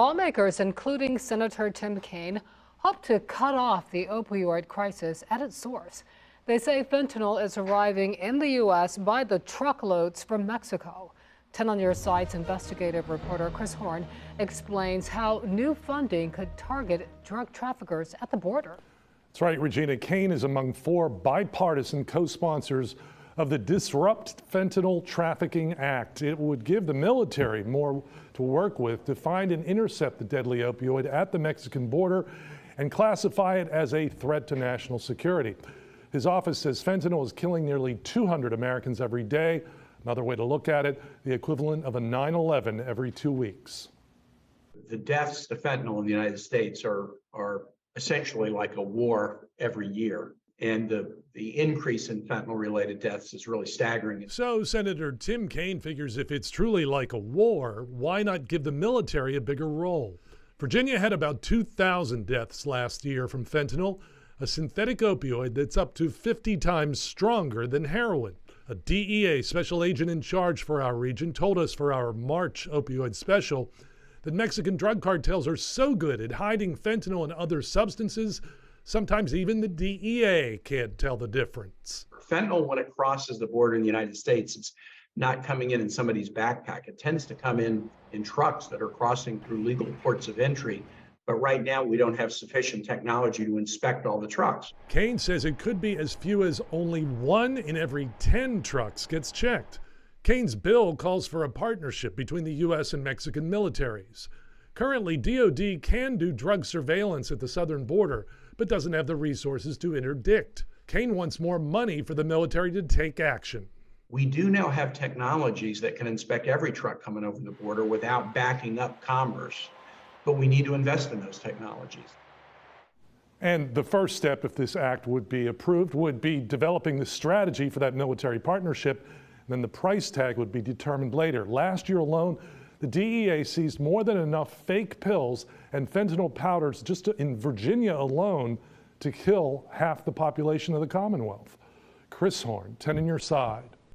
Lawmakers, including Senator Tim Kaine, hope to cut off the opioid crisis at its source. They say fentanyl is arriving in the U.S. by the truckloads from Mexico. 10 on Your Side's investigative reporter Chris Horn explains how new funding could target drug traffickers at the border. That's right, Regina. Kaine is among 4 bipartisan co-sponsors of the Disrupt Fentanyl Trafficking Act. It would give the military more to work with to find and intercept the deadly opioid at the Mexican border and classify it as a threat to national security. His office says fentanyl is killing nearly 200 Americans every day. Another way to look at it, the equivalent of a 9/11 every 2 weeks. The deaths to fentanyl in the United States are essentially like a war every year. And the increase in fentanyl-related deaths is really staggering. So Senator Tim Kaine figures if it's truly like a war, why not give the military a bigger role? Virginia had about 2,000 deaths last year from fentanyl, a synthetic opioid that's up to 50 times stronger than heroin. A DEA special agent in charge for our region told us for our March opioid special that Mexican drug cartels are so good at hiding fentanyl and other substances, sometimes even the DEA can't tell the difference. Fentanyl, when it crosses the border in the United States, it's not coming in somebody's backpack. It tends to come in trucks that are crossing through legal ports of entry. But right now, we don't have sufficient technology to inspect all the trucks. Kaine says it could be as few as only 1 in every 10 trucks gets checked. Kaine's bill calls for a partnership between the U.S. and Mexican militaries. Currently, DOD can do drug surveillance at the southern border, but doesn't have the resources to interdict. Kaine wants more money for the military to take action. We do now have technologies that can inspect every truck coming over the border without backing up commerce, but we need to invest in those technologies. And the first step, if this act would be approved, would be developing the strategy for that military partnership. And then the price tag would be determined later. Last year alone, the DEA seized more than enough fake pills and fentanyl powders just in Virginia alone to kill half the population of the Commonwealth. Chris Horn, 10 on Your Side.